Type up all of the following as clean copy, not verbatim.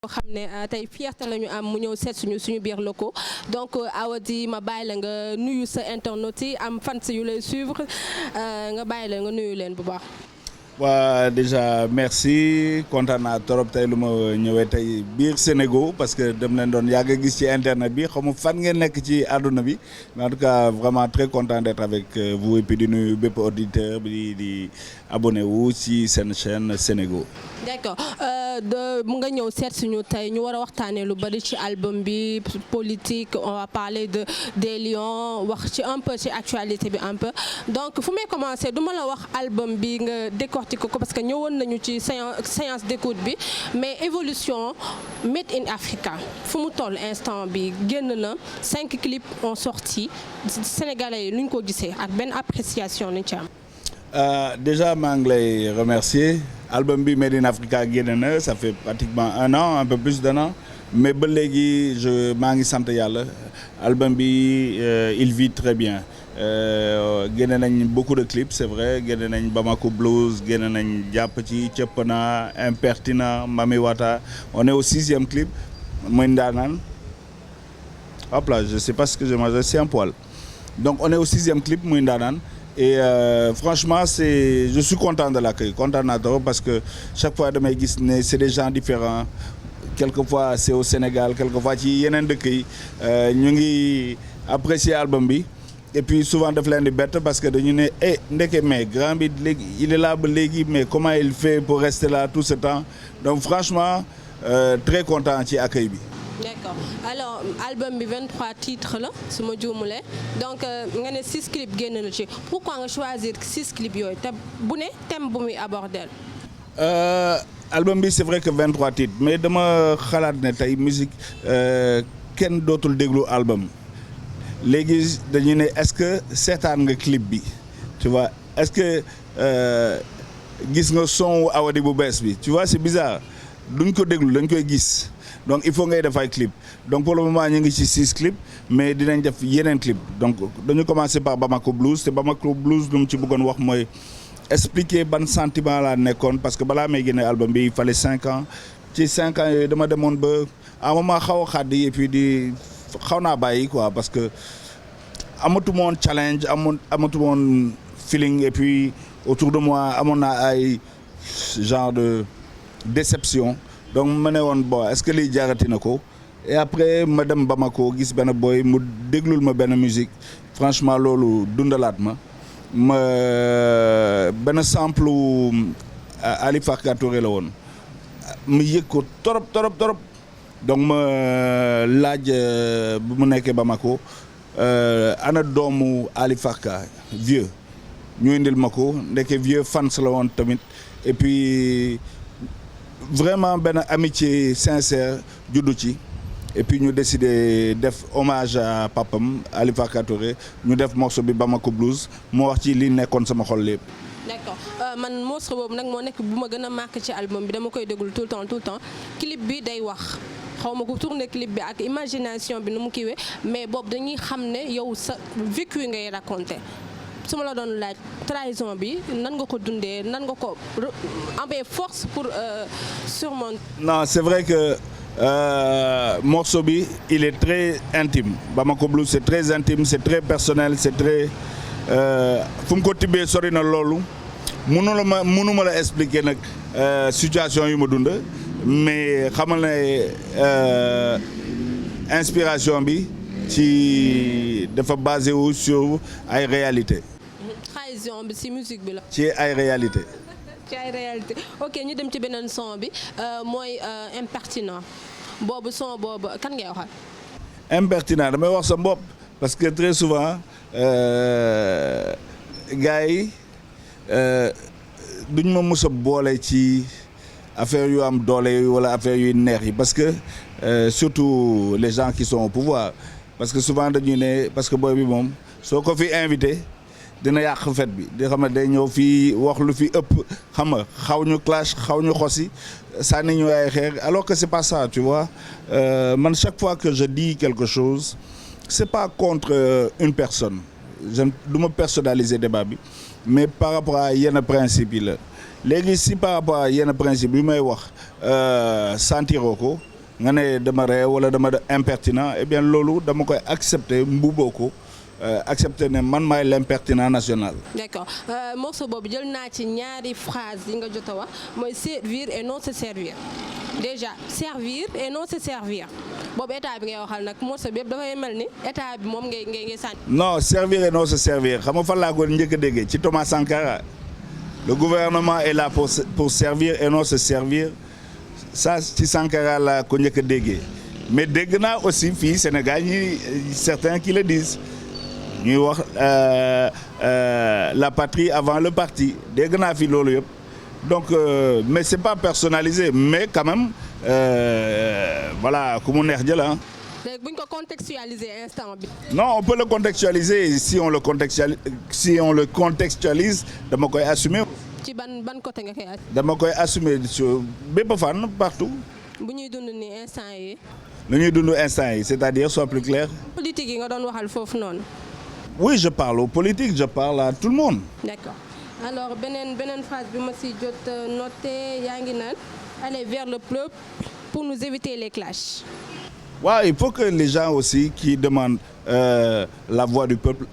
xam ne tey fierté la ñu am mu ñëw seet suñu biir locaux donc Awadi ma bàyyi la nga nuyu sa internautes yi am fans yu lay suivre nga bàyyi la nga nuyu leen bu baax. waa déjà merci kontaan naa trop tey lu ma ñëwee tey biir Sénégal parce que dem leen doon yàgg a gis ci internet bi xaw ma fan ngeen nekk ci àdduna bi mais en tout cas vraiment très content d'être avec vous et puis di nuyu bépp auditeur bi di abonné wu ci seen chaîne Sénégal. D'accord mu nga ñëw seet suñu tey ñu war a waxtaanee lu bari ci album bi politique on va parler des lions wax ci un peu ci actualité bi un peu donc fu may commencer du ma la wax album bi nga décortiquer ko parce que ñëwoon nañu ci séance d'écoute bi mais évolution Made in Africa fu mu toll instant bi génn na 5 clips ont sorti sénégalais yi lu ñu ko gisee ak benn appréciation lañ ci am. Déjà maa ngi lay remercier album bi Made in Africa génn na ça fait pratiquement un an un peu plus d'un an mais ba léegi maa ngi sant yàlla album bi il vit très bien génne nañ beaucoup de clips c'est vrai génne nañ Bamako Blues génne nañ jàpp ci Cëppana Impertinent Mami Wata on est au 6e clip muy Ndaanaan hop là je sais pas ce que j'ai mangé c'est un poil donc on est au 6e clip muy Ndaanaan et franchement je suis content de l'accueil content naa trop parce que chaque fois damay gis ne c'est des gens différents quelquefois c'est au Sénégal quelquefois ci yeneen dëkk yi ñu ngi apprécier album bi et puis souvent daf leen di bett parce que dañu ne ndeke mais grand bi léegi il est là ba léegi mais comment il fait pour rester là tout ce temps donc franchement très content ci accueil bi. D'accord alors album bi 23 titres la su ma juumulee donc nga ne 6 clips génn na ci pourquoi nga choisir 6 clips yooyu te bu ne thème bu muy aborder. Album bi c'est vrai que 23 titres mais dama xalaat ne tey musique kenn dootul déglu album léegi dañu ne est-ce que seetaan nga clip bi tu vois est-ce que gis nga son Awadi bu bees bi tu vois c'est bizarre duñ ko déglu dañ koy gis. donc il faut ngay def ay clip donc pour le moment ñu ngi ci 6 clips mais dinañ def yeneen clip donc dañu commencer par Bamako Blues te Bamako Blues lu mu ci bëggoon wax mooy expliquer ban sentiment laa nekkoon parce que balaa may génne album bi il fallait 5 ans ci 5 ans yooyu dama demoon ba à un moment xaw a xaddi et puis xaw naa bàyyi quoi parce que amatuma woon challenge amatuma woon feeling et puis autour de moi amoon naa ay genre de déception. donc ma ne woon bon est-ce que lii jaarati na ko et après ma dem Bamako gis benn boy mu déglul ma benn musique franchement loolu dundalaat ma benn sample Ali Farka Touré la woon mu yëg ko torop donc ma laaj bu mu nekkee Bamako ana doomu Ali Farka vieux ñu indil ma ko ndeke vieux fans la woon tamit et puis vraiment benn amitié sincère juddu ci et puis ñu décidé def hommage à papam Ali Farka Touré ñu def morceau bi Bamako Blues moo wax ci li nekkoon sama xol lépp. D'accord man morceau boobu nag moo nekk bu ma gën a marqué ci album bi dama koy déglu tout le temps clip bi day wax xaw ma ko tourner clip bi ak imagination bi nu mu kiiwee mais boobu dañuy xam ne yow sa vécu ngay raconter. su ma la doon laaj trahison bi nan nga ko dundee nan nga ko amee force pour surmonter. Non c'est vrai que morceau bi il est très intime Bamako Blues c'est très intime c'est très personnel c'est très fu mu ko tibbee sori na loolu mënuma la expliquer nag situation yu ma dund mais xamal ne inspiration bi ci dafa basé wu sur ay réalité trahison bi ci musique bi la. ci ay réalité ok ñu dem ci beneen son bi mooy impertinent boobu son boobu kan ngay waxal. impertinent damay wax sa bopp parce que très souvent gars yi duñ ma mës a boole ci affaire yu am doole yi wala affaire yu neex yi parce que surtout les gens qui sont au pouvoir parce que souvent dañuy ne parce que booy bi moom soo ko fi invité dina yàq fête bi di xam ne day ñëw fii wax lu fi ëpp xam nga xaw ñu clash xaw ñu xosi sànni ñu ay xeer alors que c'est pas ça tu vois man chaque fois que je dis quelque chose c'est pas contre une personne je du ma personnaliser débat bi mais par rapport à yenn principe yi la léegi si par rapport à yenn principe yi may wax sentiroo ko nga ne dama réew wala dama impertinent eh bien loolu dama koy accepter mbuboo ko accepter ne man maay l'impertinent national. D'accord morceau boobu jël naa ci ñaari phrase yi nga jot a wax mooy servir et non se servir déjà servir et non se servir boobu état bi ngay waxal nag morceau bi yëpp dafay mel ni état bi moom ngay sànni. non servir et non se servir xam nga fan laa ko njëkk a déggee ci Thomas Sankara le gouvernement est là pour servir et non se servir ça ci Sankara laa ko njëkk a déggee mais dégg naa aussi fii Sénégal ñi certains qui le disent. ñuy wax la patrie avant le parti dégg naa fi loolu yëpp donc mais c'est pas personnalisé mais quand même voilà ku mu neex jël ah. léegi bu ñu ko contextualiser instant bi. non on peut le contextualiser si on le contextualise dama koy assumer. ci ban côté nga koy assumer. dama koy assumer sur bépp fan partout. bu ñuy dund ni instant yi. lu ñuy dund instant yi c'est-à-dire soit plus clair. politique yi nga doon waxal foofu noonu. Oui, je parle aux politiques, je parle à tout le monde. D'accord. Alors beneen phrase bi ma si jot noté yaa ngi naan aller vers le peuple pour nous éviter les clashs. Ouais, il faut que les gens aussi qui demandent la voix du peuple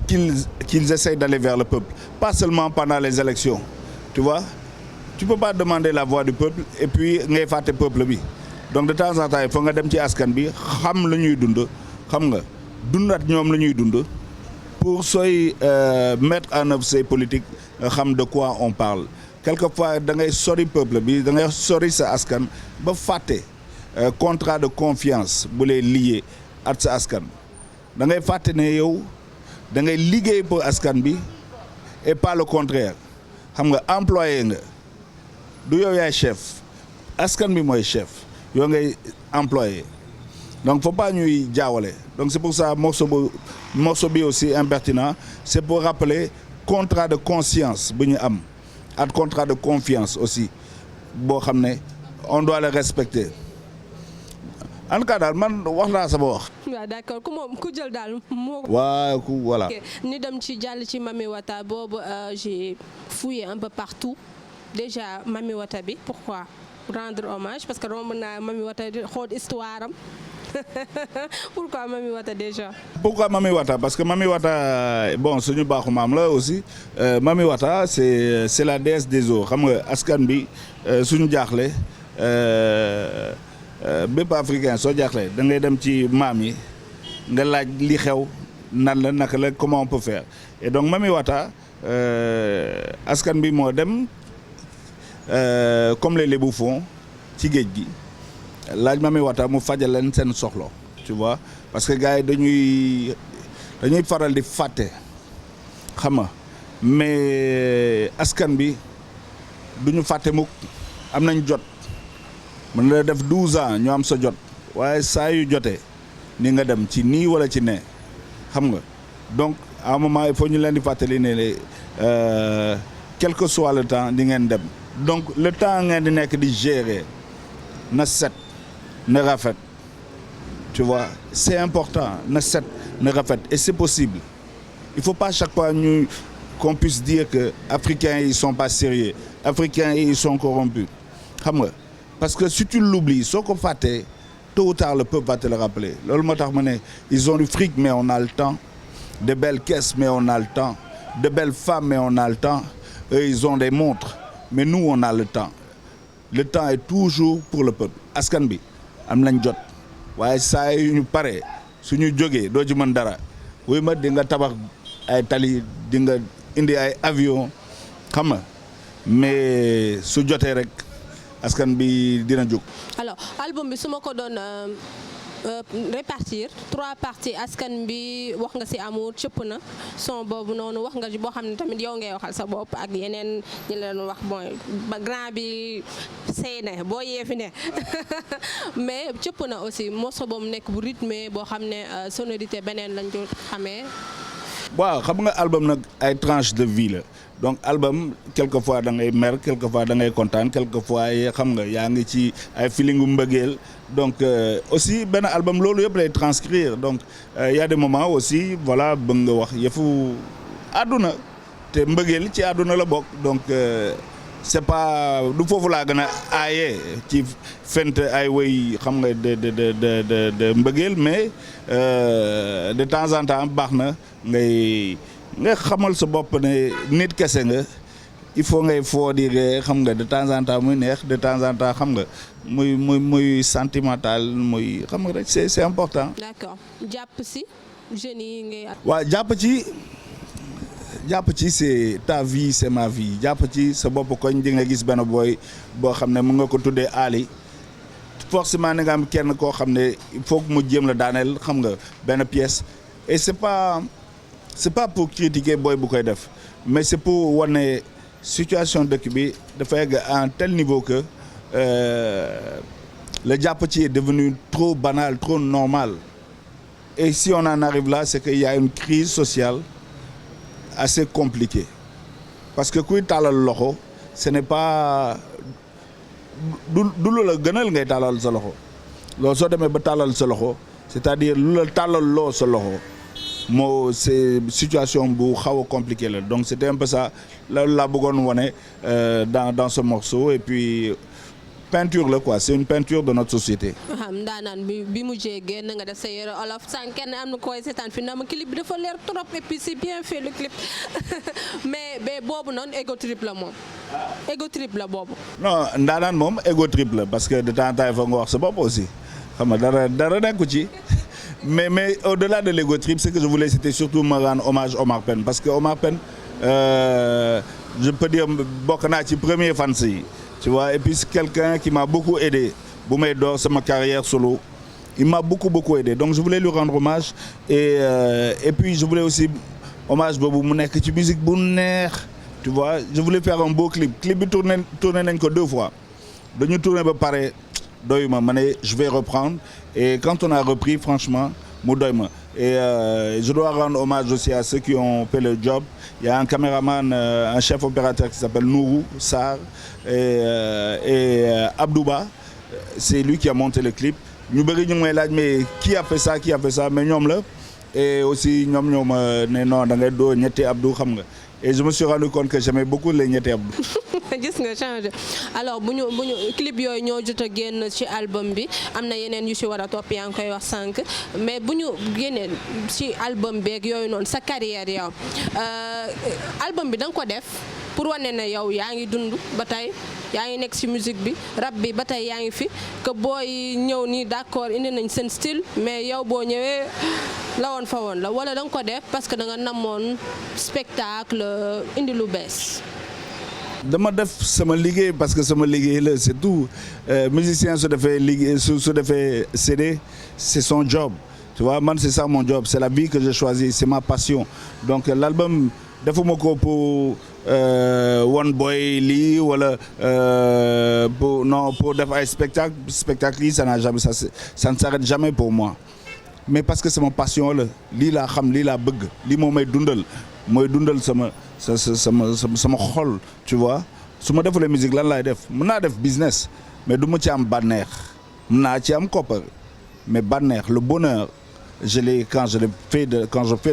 qu'ils essayent d'aller vers le peuple, pas seulement pendant les élections. Tu vois? Tu peux pas demander la voix du peuple et puis ngay fàtte peuple bi. Donc de temps en temps il faut nga dem ci askan bi xam la ñuy dund, xam nga. dundat ñoom la ñuy dund pour sooy mettre en œuvre ces politiques nga xam de quoi on parle quelquefois da ngay sori peuple bi da ngay sori sa askan ba fàtte contrat de confiance bu lay lié ak sa askan da ngay fàtte ne yow da ngay liggéey pour askan bi et pas le contraire xam nga employé nga du yow yaay chef askan bi mooy chef yow ngay employé. Donc faut pas ñuy jaawale donc c'est pour ça morceau bi aussi impertinent c'est pour rappeler contrat de conscience bu ñu am ak contrat de confiance aussi boo xam ne on doit le respecter en tout cas daal man wax naa sama wax. waaw d'accord ku jël daal moo. waaw voilà. ñu dem ci jàll ci Mamy Wata boobu j'ai fouillé un peu partout déjà Mamy Wata bi pourquoi rendre hommage parce que romb naa Mamy Wata xool histoire am. Pourquoi Mamy Wata déjà? Pourquoi Mamy Wata? Parce que Mamy Wata bon suñu baaxu maam la aussi Mamy Wata c'est la déesse des eaux xam nga askan bi suñu jaaxle bépp africain soo jaaxle da ngay dem ci maam yi nga laaj li xew nan la naka la comment on peut faire et donc Mamy Wata askan bi moo dem comme les Lébu font ci géej gi. laaj Mamy Wata mu fajal leen seen soxla tu vois parce que gars yi dañuy faral di fàtte xam nga mais askan bi duñu fàtte mukk am nañ jot mën la def 12 ans ñu am sa jot waaye saa yu jotee ni nga dem ci nii wala ci ne xam nga donc à un moment il faut ñu leen di fàttali ne quel que soit le temps di ngeen dem donc le temps ngeen di nekk di gérer na set na rafet tu vois c'est important na set na rafet et c'est possible il faut pas chaque fois qu'on puisse dire que africains ils sont pas sérieux africains ils sont corrompus xam nga parce que si tu l'oublies soo ko fàttee tôt ou tard le peuple va te le rappeler loolu moo tax ma ne ils ont du fric mais on a le temps de belles caisses mais on a le temps de belles femmes mais on a le temps eux ils ont des montres mais nous on a le temps est toujours pour le peuple askan bi am nañ jot waaye saa yu ñu paree suñu jógee doo ci mën dara wuy ma di nga tabax ay tali di nga indi ay avion xam nga mais su jotee rek askan bi dina jóg. alors album bi su ma ko doon répartir 3 parties askan bi wax nga ci amour cëpp na son boobu noonu wax nga ci boo xam ne tamit yow ngay waxal sa bopp ak yeneen ñi leen wax bon ba grand bi sey na boo yeefi ne mais cëpp na aussi morceau boobu nekk bu rythmé boo xam ne sonorité beneen lañ ko xamee waaw xam nga album nag ay tranche de vie la donc album quelquefois da ngay mer quelquefois da ngay kontaan quelquefois xam nga yaa ngi ci ay feelingu mbëggeel donc aussi benn album loolu yëpp lay transcrire donc y a des moments aussi voilà bëgg nga wax yëfu àdduna te mbëggeel ci àdduna la bokk donc c'est pas du foofu laa gën a aaye ci fent ay woy xam nga de mbëggeel mais de temps en temps baax na nga xamal sa bopp ne nit kese nga il faut ngay foo di ree xam nga de temps en temps muy neex de temps en temps xam nga muy sentimental muy xam nga rek c'est important. D'accord jàpp si jeunes yi ngay. waaw jàpp ci c'est ta vie c'est ma vie jàpp ci sa bopp koñ di nga gis benn booy boo xam ne mu nga ko tuddee Ali forcément nga am kenn koo xam ne il faut que mu jéem la daaneel xam nga benn pièce et c'est pas pour critiquer booy bu koy def mais c'est pour wane situation dëkk bi dafa yegg à un tel niveau que le jàpp ci est devenu trop banal trop normal et si on en arrive là c'est qu'il y a une crise sociale assez compliquée parce que kuy tàllal loxo ce n'est pas du lu la gënal ngay tàllal sa loxo loolu soo demee ba tàllal sa loxo c'est-à-dire lu la tàllal loo sa loxo moo c'est situation bu xaw a compliqué la donc c'était un peu ça loolu laa bëggoon wane dans ce morceau et puis peinture la quoi c'est une peinture de notre société. ndaanaan bi mujjee génn nga def sa yére olof sànq kenn am na koy seetaan fi na ma clip bi dafa leer trop et puis c'est bien fait le clip mais boobu noonu ego trip la moom. ego trip la boobu. non ndaanaan moom ego trip la parce que de temps en temps il faut nga wax sa bopp aussi xam nga dara nekku ci. mais au-delà de l'ego trip ce que je voulais c'était surtout me rendre hommage Omar Pène parce que Omar Pène je peux dire bokk naa ci premier fans yi tu vois et puis c'est quelqu'un qui m'a beaucoup aidé bu may door sama carrière solo il m'a beaucoup aidé donc je voulais lui rendre hommage et puis je voulais aussi hommage boobu mu nekk ci musique bu neex tu vois je voulais faire un beau clip bi tourné nañ ko 2 fois dañu tourné ba pare doyuma ma ne je vais reprendre et quand on a repris franchement mu doy ma et je dois rendre hommage aussi à ceux qui ont fait le job il y a un caméraman un chef opérateur qui s'appelle Nourou Sarr et Abdouba c'est lui qui a monté le clip ñu bëri ñu ngi may laaj mais qui a fait ça mais ñoom la et aussi ñoom ne non da ngay doo ñetti Abdou xam nga et je me suis rendu compte que j'aimais beaucoup les ñetti Abdou. gis nga changé alors bu ñu clip yooyu ñoo jot a génn ci album bi am na yeneen yu ci war a topp yaa ngi koy wax sànq mais bu ñu génnee ci album beeg yooyu noonu sa carrière yow album bi da nga ko def pour wane ne yow yaa ngi dund ba tey yaa ngi nekk ci musique bi rap bi ba tey yaa ngi fi que booy ñëw nii d'accord indi nañ seen style mais yow boo ñëwee la woon fa woon la wala da nga ko def parce que da nga namoon spectacle indi lu bees. dama def sama liggéey parce que sama liggéey la c'est tout musicien su defee liggéey su defee CD c'est son job tu vois man c'est ça mon job c'est la vie que j'ai choisi c'est ma passion donc l'album defuma ko pour one boy lii wala pour def ay spectacle yi ça ne s'arrête jamais pour moi mais parce que c'est ma passion la lii laa xam lii laa bëgg lii moo may dundal mooy dundal sama xol tu vois su ma defulee musique lan laay def mën naa def business mais du ma ci am bànneex mën naa ci am koppar mais bànneex le bonheur je l'ai quand je fais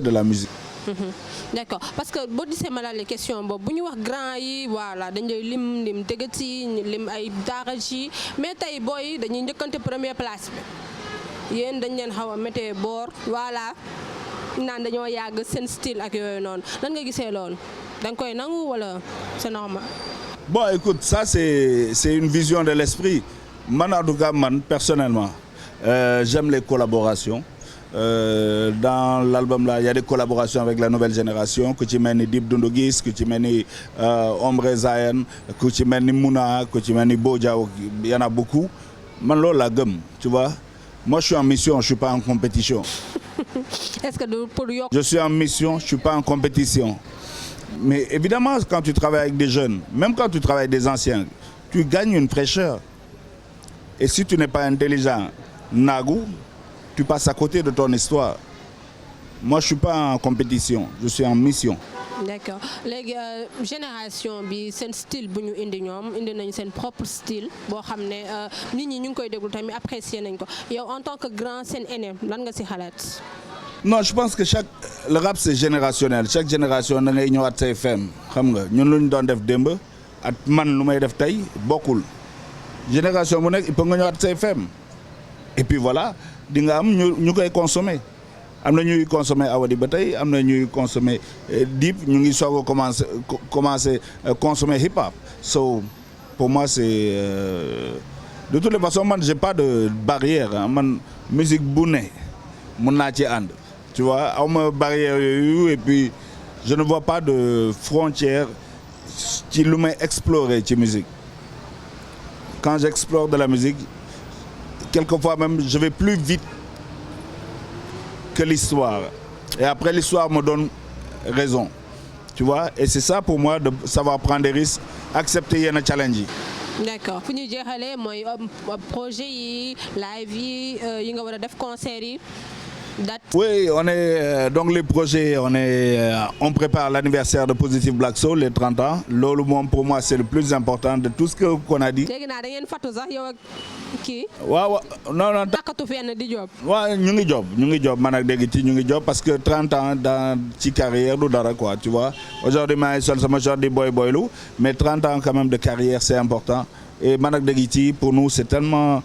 de la musique. D'accord parce que boo gisee ma laal question boobu bu ñu wax grand yi voilà dañ lay lim dëggat yi lim ay daara yi mais tey booy dañuy njëkkante première place bi yéen dañ leen xaw a méttee boor voilà. naan dañoo yàgg seen style ak yooyu noonu nan nga gisee loolu da nga koy nangu wala c'est normal. bon écoute ça c'est une vision de l'esprit man en tout cas man personnellement j'aime les collaborations dans l'album là il y a des collaborations avec la nouvelle génération ku ci mel ni Dip Doundou Guiss ku ci mel ni Ombre Zayen ku ci mel ni Mouna ku ci mel ni Bodiao il y en a beaucoup man loolu laa gëm tu vois moi je suis en mission je suis pas en compétition. Est-ce que pour yokk. Je suis en mission, je suis pas en compétition. Mais évidemment, quand tu travailles avec des jeunes, même quand tu travailles avec des anciens, tu gagnes une fraîcheur. Et si tu n'es pas intelligent, nagou, tu passes à côté de ton histoire. Moi je suis pas en compétition, je suis en mission. D'accord léegi génération bi seen style bu ñu indi ñoom indi nañu seen propre style boo xam ne nit ñi ñu ngi koy déglu tamit apprécier nañ ko yow en tant que grand seen aîné lan nga ci xalaat. Non je pense que le rap c'est générationnel chaque génération da ngay ñëwaat say fem xam nga ñun lu ñu doon def démb ak man lu may def tey bokkul génération bu nekk il faut nga ñëwaat say fem et puis voilà di nga am ñu koy consommer. am na ñuy consommer Awadi ba tey am na ñuy consommer Dip ñu ngi soog a commencer consommer hip hop so pour moi c'est de toutes les façons man j'ai pas de barrière man musique bu ne mun naa ci ànd tu vois awma barrière yooyu et puis je ne vois pas de frontière ci lu may explorer ci musique quand j'explore de la musique quelquefois même je vais plus vite que l'histoire et après l'histoire me donne raison tu vois et c'est ça pour moi de savoir prendre des risques accepter yenn challenge yi. D'accord fu ñu jeexalee mooy projet yi live yi nga war a def concert yi date. Oui on est donc les projets on prépare l'anniversaire de Positive Black Soul les 30 ans loolu moom pour moi c'est le plus important de tout ce qu'on a dit. léegi naa da ngeen fàttu sax yow ak kii. waaw non. takkatu fenn di job. waaw ñu ngi job man ak dégg ci ñu ngi job parce que 30 ans dans ci carrière du dara quoi tu vois aujourd'hui maa ngi sol sama short di boylu mais 30 ans quand même de carrière c'est important et man ak dégg ci pour nous c'est tellement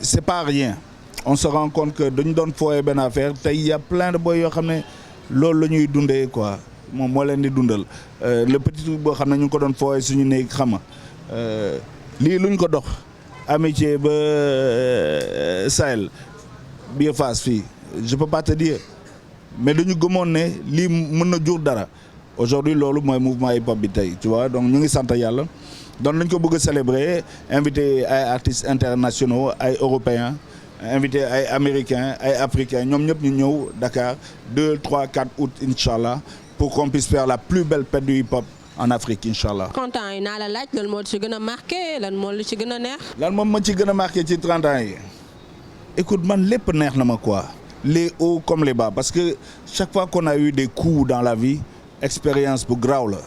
c'est pas rien on se rend compte que dañu doon fooyee benn affaire tey y a plein de boy yoo xam ne loolu la ñuy dundee quoi moom moo leen di dundal le petit truc boo xam ne ñu ngi ko doon fooyee suñu néeg xam nga lii luñ ko dox amitié ba Sahel biir Fass fii je peux pas te dire mais dañu gëmoon ne lii mën na jur dara aujourd'hui loolu mooy mouvement hip hop bi tey tu vois donc ñu ngi sant yàlla donc lañ ko bëgg a célébrer invité ay artistes internationaux ay européens invité ay américains ay africains ñoom ñëpp ñu ñëw Dakar 2 3 4 août inchallah pour qu'on puisse faire la plus belle fête du hip hop en Afrique inchallah. 30 ans yi naa la laaj lan moo ci gën a marqué lan moo ci gën a neex. lan moom ma ci gën a marqué ci 30 ans yi écoute man lépp neex na ma quoi les hauts comme les bas parce que chaque fois qu'on a eu des coups dans la vie expérience bu graw la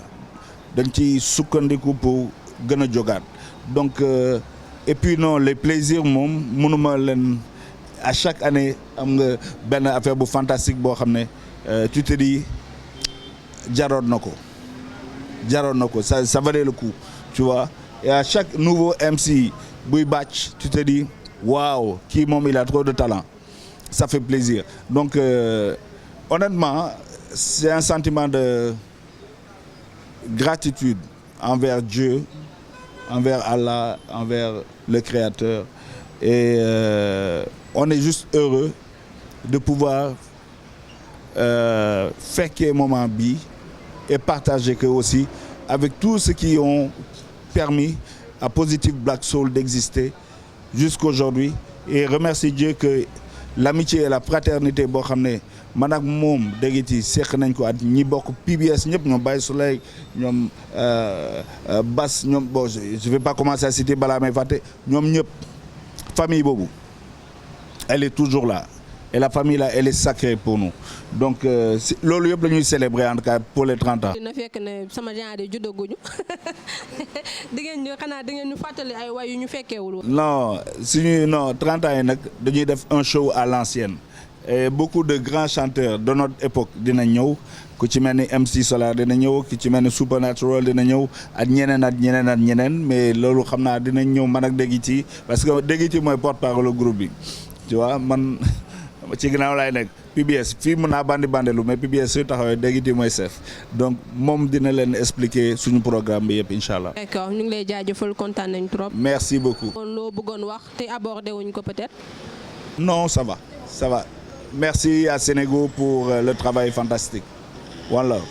dañ ci sukkandiku pour gën a jógaat donc et puis non les plaisirs moom mënuma leen à chaque année am nga benn affaire bu fantastique boo xam ne tu te dis jaroon na ko ça valait le coup tu vois et à chaque nouveau MC buy bàcc tu te dis waaw kii moom il a trop de talent ça fait plaisir donc honnêtement c'est un sentiment de gratitude envers Dieu envers Allah envers le Créateur et on est juste heureux de pouvoir fekkee moment bi et partager que aussi avec tous ceux qui ont permis à Positive Black Soul d'exister jusqu'aujourd'hui et remercier Dieu que l'amitié et la fraternité boo xam ne man ak moom déggiti seq nañ ko at ñi bokk PBS ñëpp ñoom Baye Soleil ñoom Bass ñoom bon je vais pas commencer à citer balaa may fàtte ñoom ñëpp famille boobu elle est toujours là et la famille là elle est sacrée pour nous donc loolu yëpp la ñuy célébrer en tout cas pour les 30 ans. dina fekk ne sama genre yi juddaguñu di ngeen ñu fàttali ay way yu ñu fekkeewul. non 30 ans yi nag dañuy def un show à l'ancienne et beaucoup de grands chanteurs de notre époque dina ñëw ku ci mel ni MC Solar dina ñëw ku ci mel ni Supernatural dina ñëw ak ñeneen mais loolu xam naa dinañ ñëw man ak Déguiti parce que Déguiti mooy porte-parole groupe bi tu vois man ci ginnaaw laay nekk PBS fii mën naa bandelu mais PBS su taxawee Déguiti mooy chef donc moom dina leen expliquer suñu programme bi yëpp incha allah. d'accord ñu ngi lay jaajëfal kontaan nañ trop. merci beaucoup. kon loo bëggoon wax te abordé wuñ ko peut-être. non ça va. Merci à Sénégo pour le travail fantastique. One love.